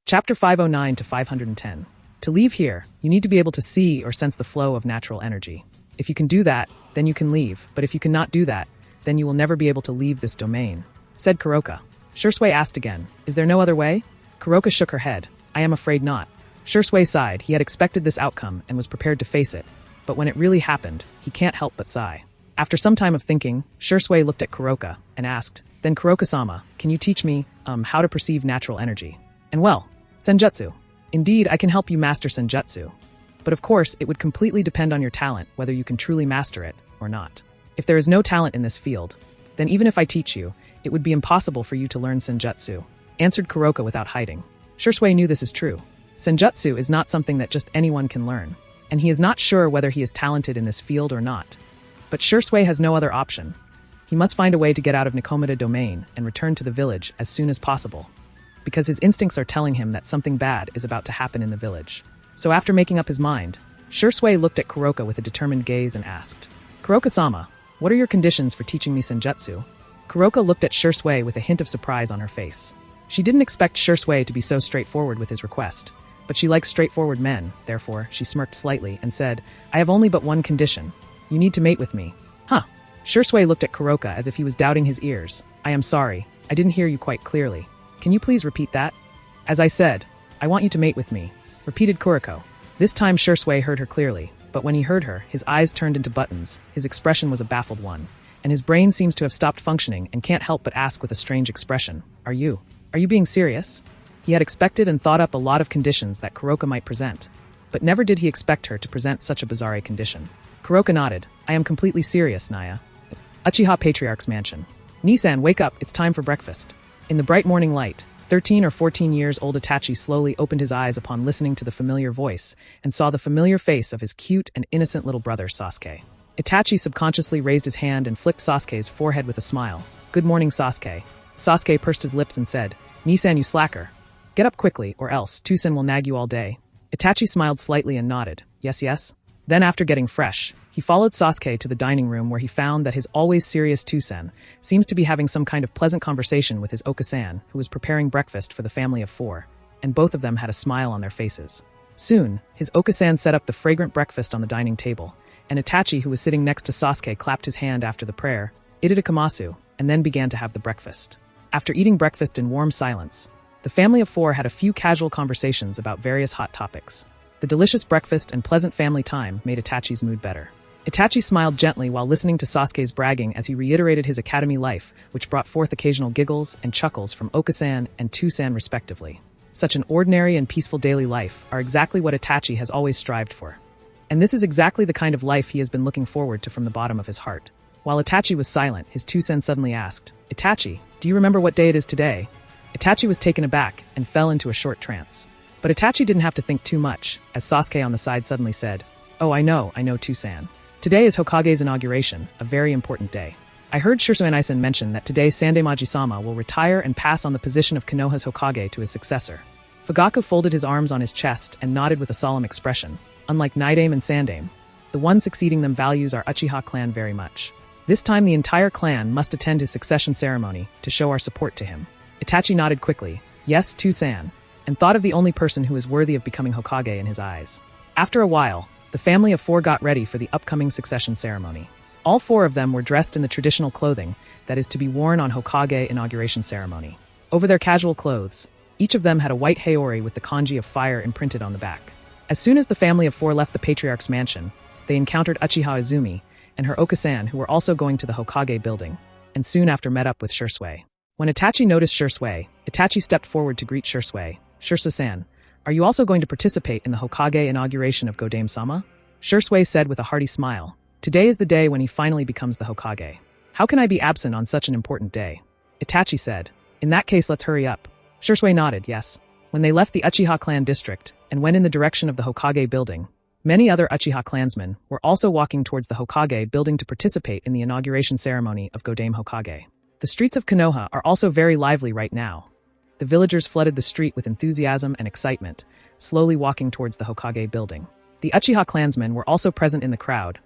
Chapter 509 to 510. To leave here, you need to be able to see or sense the flow of natural energy. If you can do that, then you can leave, but if you cannot do that, then you will never be able to leave this domain, said Kuroka. Shursui asked again, is there no other way? Kuroka shook her head. I am afraid not. Shursui sighed. He had expected this outcome and was prepared to face it, but when it really happened, he can't help but sigh. After some time of thinking, Shursui looked at Kuroka and asked, then Kuroka-sama, can you teach me, how to perceive natural energy? And well, senjutsu. Indeed, I can help you master senjutsu. But of course, it would completely depend on your talent whether you can truly master it or not. If there is no talent in this field, then even if I teach you, it would be impossible for you to learn senjutsu, answered Kuroka without hiding. Shursui knew this is true. Senjutsu is not something that just anyone can learn, and he is not sure whether he is talented in this field or not. But Shursui has no other option. He must find a way to get out of Nikomata domain and return to the village as soon as possible, because his instincts are telling him that something bad is about to happen in the village. So after making up his mind, Shursui looked at Kuroka with a determined gaze and asked, Kuroka-sama, what are your conditions for teaching me senjutsu? Kuroka looked at Shursui with a hint of surprise on her face. She didn't expect Shursui to be so straightforward with his request, but she likes straightforward men, therefore she smirked slightly and said, I have only but one condition. You need to mate with me. Huh. Shursui looked at Kuroka as if he was doubting his ears. I am sorry, I didn't hear you quite clearly. Can you please repeat that? As I said, I want you to mate with me, repeated Kuroko. This time Shursui heard her clearly, but when he heard her, his eyes turned into buttons, his expression was a baffled one, and his brain seems to have stopped functioning and can't help but ask with a strange expression, Are you being serious? He had expected and thought up a lot of conditions that Kuroka might present, but never did he expect her to present such a bizarre condition. Kuroka nodded. I am completely serious, Naya. Uchiha Patriarch's mansion. Nisan, wake up, it's time for breakfast. In the bright morning light, 13 or 14 years old Itachi slowly opened his eyes upon listening to the familiar voice and saw the familiar face of his cute and innocent little brother Sasuke. Itachi subconsciously raised his hand and flicked Sasuke's forehead with a smile. Good morning, Sasuke. Sasuke pursed his lips and said, Nisan, you slacker. Get up quickly, or else Tusen will nag you all day. Itachi smiled slightly and nodded. Yes, yes. Then after getting fresh, he followed Sasuke to the dining room where he found that his always serious Tusen seems to be having some kind of pleasant conversation with his Oka-san, who was preparing breakfast for the family of 4, and both of them had a smile on their faces. Soon, his Oka-san set up the fragrant breakfast on the dining table, and Itachi, who was sitting next to Sasuke, clapped his hand after the prayer, Itadakamasu, and then began to have the breakfast. After eating breakfast in warm silence, the family of 4 had a few casual conversations about various hot topics. The delicious breakfast and pleasant family time made Itachi's mood better. Itachi smiled gently while listening to Sasuke's bragging as he reiterated his academy life, which brought forth occasional giggles and chuckles from Oka-san and Tusen respectively. Such an ordinary and peaceful daily life are exactly what Itachi has always strived for. And this is exactly the kind of life he has been looking forward to from the bottom of his heart. While Itachi was silent, his Tusen suddenly asked, Itachi, do you remember what day it is today? Itachi was taken aback and fell into a short trance. But Itachi didn't have to think too much, as Sasuke on the side suddenly said, Oh, I know, Tusen. Today is Hokage's inauguration, a very important day. I heard Shursui mention that today Sandemaji-sama will retire and pass on the position of Konoha's Hokage to his successor. Fugaku folded his arms on his chest and nodded with a solemn expression. Unlike Nidame and Sandame, the one succeeding them values our Uchiha clan very much. This time the entire clan must attend his succession ceremony to show our support to him. Itachi nodded quickly, yes, Tusen, and thought of the only person who is worthy of becoming Hokage in his eyes. After a while, the family of 4 got ready for the upcoming succession ceremony. All 4 of them were dressed in the traditional clothing that is to be worn on Hokage inauguration ceremony. Over their casual clothes, each of them had a white haori with the kanji of fire imprinted on the back. As soon as the family of 4 left the patriarch's mansion, they encountered Uchiha Izumi and her Oka-san, who were also going to the Hokage building, and soon after met up with Shursui. When Itachi noticed Shursui, Itachi stepped forward to greet Shursui. Shursui-san, are you also going to participate in the Hokage inauguration of Godame-sama? Shursui said with a hearty smile. Today is the day when he finally becomes the Hokage. How can I be absent on such an important day? Itachi said. In that case, let's hurry up. Shursui nodded, yes. When they left the Uchiha clan district and went in the direction of the Hokage building, many other Uchiha clansmen were also walking towards the Hokage building to participate in the inauguration ceremony of Godame Hokage. The streets of Konoha are also very lively right now. The villagers flooded the street with enthusiasm and excitement, slowly walking towards the Hokage building. The Uchiha clansmen were also present in the crowd.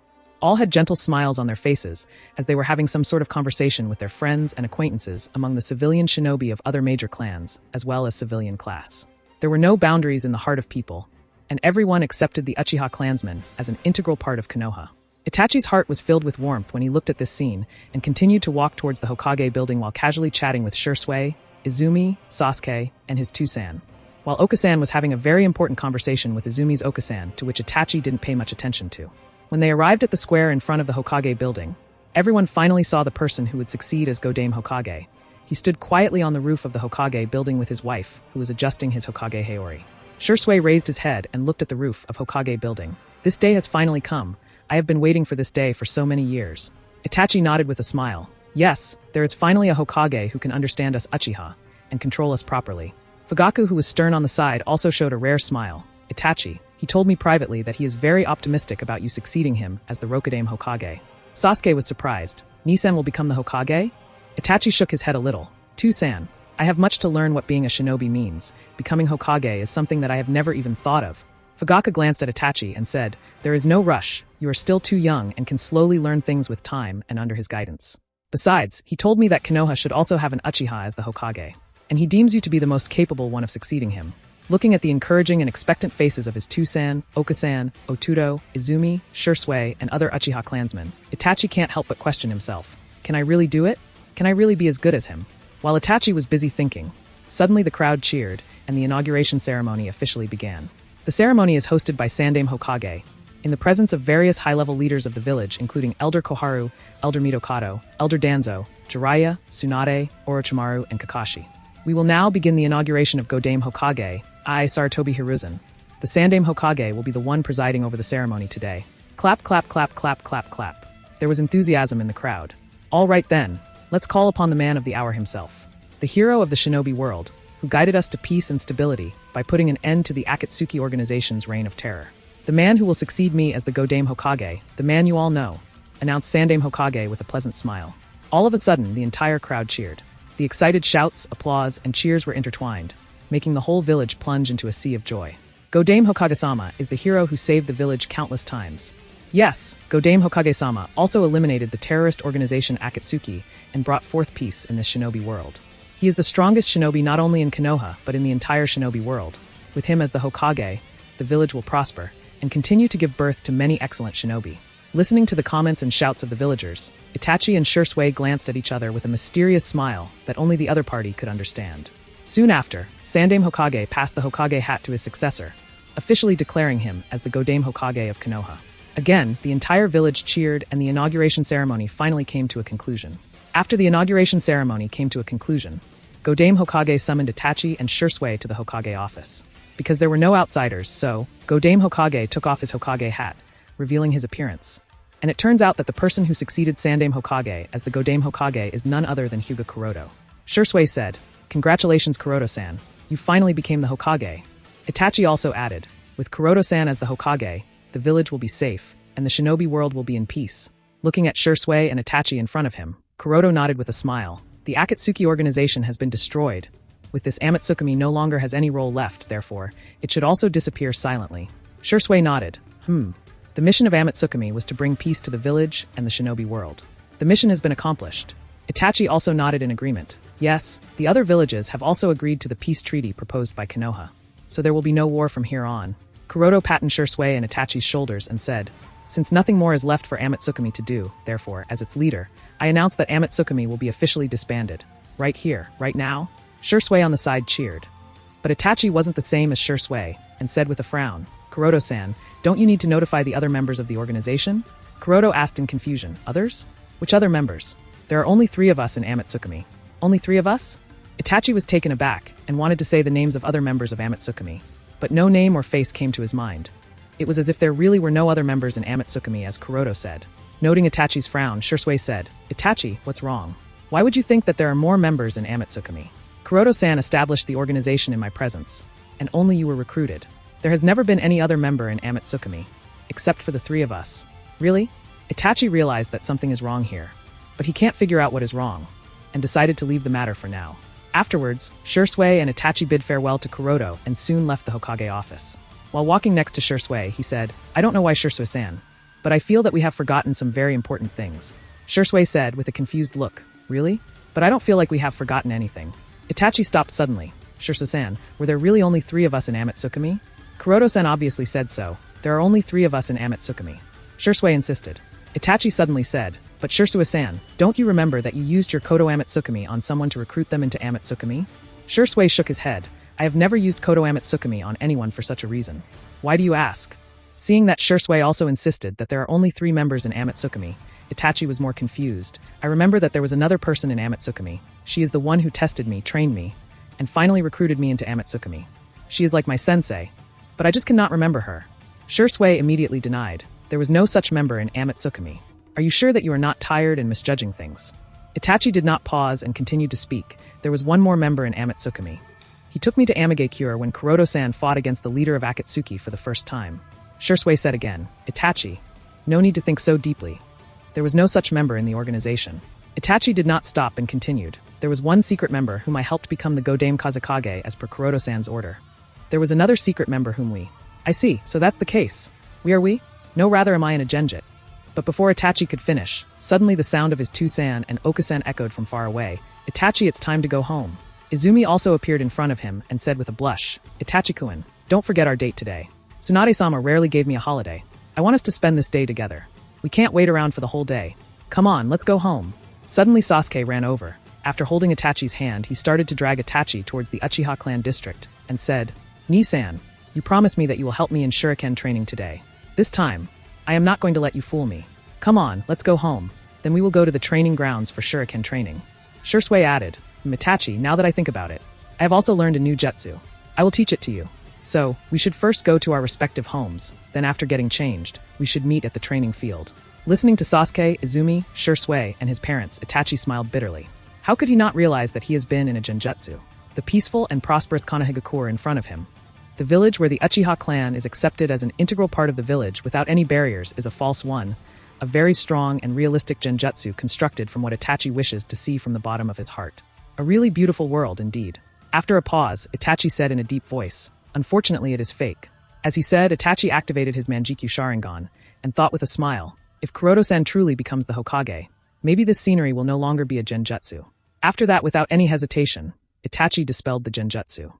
All had gentle smiles on their faces, as they were having some sort of conversation with their friends and acquaintances among the civilian shinobi of other major clans, as well as civilian class. There were no boundaries in the heart of people, and everyone accepted the Uchiha clansmen as an integral part of Konoha. Itachi's heart was filled with warmth when he looked at this scene and continued to walk towards the Hokage building while casually chatting with Shursui, Izumi, Sasuke, and his Tusan. While Okasan was having a very important conversation with Izumi's Okasan, to which Itachi didn't pay much attention to. When they arrived at the square in front of the Hokage building, everyone finally saw the person who would succeed as Godame Hokage. He stood quietly on the roof of the Hokage building with his wife, who was adjusting his Hokage Haori. Shursui raised his head and looked at the roof of Hokage building. This day has finally come. I have been waiting for this day for so many years. Itachi nodded with a smile. Yes, there is finally a Hokage who can understand us Uchiha and control us properly. Fugaku, who was stern on the side, also showed a rare smile. Itachi, he told me privately that he is very optimistic about you succeeding him as the Rokudaime Hokage. Sasuke was surprised. Nissen will become the Hokage? Itachi shook his head a little. Tusan, I have much to learn what being a shinobi means. Becoming Hokage is something that I have never even thought of. Fugaku glanced at Itachi and said, there is no rush. You are still too young and can slowly learn things with time and under his guidance. Besides, he told me that Konoha should also have an Uchiha as the Hokage, and he deems you to be the most capable one of succeeding him. Looking at the encouraging and expectant faces of his Tusan, Okasan, Otudo, Izumi, Shursui, and other Uchiha clansmen, Itachi can't help but question himself. Can I really do it? Can I really be as good as him? While Itachi was busy thinking, suddenly the crowd cheered, and the inauguration ceremony officially began. The ceremony is hosted by Sandaime Hokage, in the presence of various high-level leaders of the village, including Elder Koharu, Elder Mitokado, Elder Danzo, Jiraiya, Tsunade, Orochimaru, and Kakashi. We will now begin the inauguration of Godame Hokage, I, Sarutobi Hiruzen. The Sandaime Hokage will be the one presiding over the ceremony today. Clap, clap, clap, clap, clap, clap. There was enthusiasm in the crowd. All right then, let's call upon the man of the hour himself, the hero of the shinobi world, who guided us to peace and stability by putting an end to the Akatsuki organization's reign of terror. The man who will succeed me as the Godame Hokage, the man you all know, announced Sandaime Hokage with a pleasant smile. All of a sudden, the entire crowd cheered. The excited shouts, applause, and cheers were intertwined, making the whole village plunge into a sea of joy. Godame Hokage-sama is the hero who saved the village countless times. Yes, Godame Hokage-sama also eliminated the terrorist organization Akatsuki and brought forth peace in this shinobi world. He is the strongest shinobi not only in Konoha, but in the entire shinobi world. With him as the Hokage, the village will prosper and continue to give birth to many excellent shinobi. Listening to the comments and shouts of the villagers, Itachi and Shursui glanced at each other with a mysterious smile that only the other party could understand. Soon after, Sandaime Hokage passed the Hokage hat to his successor, officially declaring him as the Godame Hokage of Konoha. Again, the entire village cheered and the inauguration ceremony finally came to a conclusion. After the inauguration ceremony came to a conclusion, Godame Hokage summoned Itachi and Shursui to the Hokage office. Because there were no outsiders, so Godame Hokage took off his Hokage hat, revealing his appearance. And it turns out that the person who succeeded Sandaime Hokage as the Godame Hokage is none other than Hyuga Kuroto. Shursui said, "Congratulations, Kuroto-san. You finally became the Hokage." Itachi also added, "With Kuroto-san as the Hokage, the village will be safe, and the shinobi world will be in peace." Looking at Shursui and Itachi in front of him, Kuroto nodded with a smile. The Akatsuki organization has been destroyed. With this, Amatsukami no longer has any role left, therefore, it should also disappear silently. Shursui nodded. The mission of Amatsukami was to bring peace to the village and the shinobi world. The mission has been accomplished. Itachi also nodded in agreement. Yes, the other villages have also agreed to the peace treaty proposed by Konoha, so there will be no war from here on. Kuroto patted Shursui and Itachi's shoulders and said, "Since nothing more is left for Amatsukami to do, therefore, as its leader, I announce that Amatsukami will be officially disbanded. Right here, right now?" Shursui on the side cheered. But Itachi wasn't the same as Shursui, and said with a frown, "Kuroto-san, don't you need to notify the other members of the organization?" Kuroto asked in confusion, "Others? Which other members? There are only 3 of us in Amatsukami." "Only 3 of us?" Itachi was taken aback and wanted to say the names of other members of Amatsukami, but no name or face came to his mind. It was as if there really were no other members in Amatsukami, as Kuroto said. Noting Itachi's frown, Shursui said, "Itachi, what's wrong? Why would you think that there are more members in Amatsukami? Kuroto-san established the organization in my presence, and only you were recruited. There has never been any other member in Amatsukami, except for the 3 of us." "Really?" Itachi realized that something is wrong here, but he can't figure out what is wrong, and decided to leave the matter for now. Afterwards, Shursui and Itachi bid farewell to Kuroto and soon left the Hokage office. While walking next to Shursui, he said, "I don't know why, Shursui-san, but I feel that we have forgotten some very important things." Shursui said with a confused look, "Really? But I don't feel like we have forgotten anything." Itachi stopped suddenly. Shirsu-san, were there really only 3 of us in Amatsukami? Kuroto-san obviously said so. There are only 3 of us in Amatsukami. Shursui insisted. Itachi suddenly said, but Shursui-san, don't you remember that you used your Koto Amatsukami on someone to recruit them into Amatsukami? Shursui shook his head. I have never used Koto Amatsukami on anyone for such a reason. Why do you ask? Seeing that Shursui also insisted that there are only 3 members in Amatsukami, Itachi was more confused. I remember that there was another person in Amatsukami. She is the one who tested me, trained me, and finally recruited me into Amatsukami. She is like my sensei, but I just cannot remember her. Shursui immediately denied. There was no such member in Amatsukami. Are you sure that you are not tired and misjudging things? Itachi did not pause and continued to speak. There was one more member in Amatsukami. He took me to Amagekure when Kuroto-san fought against the leader of Akatsuki for the first time. Shursui said again, Itachi, no need to think so deeply. There was no such member in the organization. Itachi did not stop and continued. There was one secret member whom I helped become the Godame Kazekage as per Kuroto-san's order. There was another secret member whom we... I see, so that's the case. We? No, rather am I in a genjit. But before Itachi could finish, suddenly the sound of his Two-san and Oka-san echoed from far away. Itachi, it's time to go home. Izumi also appeared in front of him and said with a blush, Itachi-kun, don't forget our date today. Tsunade-sama rarely gave me a holiday. I want us to spend this day together. We can't wait around for the whole day. Come on, let's go home. Suddenly Sasuke ran over. After holding Itachi's hand, he started to drag Itachi towards the Uchiha clan district and said, Ni-san, you promised me that you will help me in shuriken training today. This time, I am not going to let you fool me. Come on, let's go home. Then we will go to the training grounds for shuriken training. Shursui added, Itachi, now that I think about it, I have also learned a new jutsu. I will teach it to you. So, we should first go to our respective homes, then after getting changed, we should meet at the training field. Listening to Sasuke, Izumi, Shursui, and his parents, Itachi smiled bitterly. How could he not realize that he has been in a genjutsu? The peaceful and prosperous Konohagakure in front of him. The village where the Uchiha clan is accepted as an integral part of the village without any barriers is a false one, a very strong and realistic genjutsu constructed from what Itachi wishes to see from the bottom of his heart. A really beautiful world indeed. After a pause, Itachi said in a deep voice, Unfortunately, it is fake. As he said, Itachi activated his Manjikyu Sharingan and thought with a smile, if Kuroto-san truly becomes the Hokage, maybe this scenery will no longer be a genjutsu. After that, without any hesitation, Itachi dispelled the genjutsu.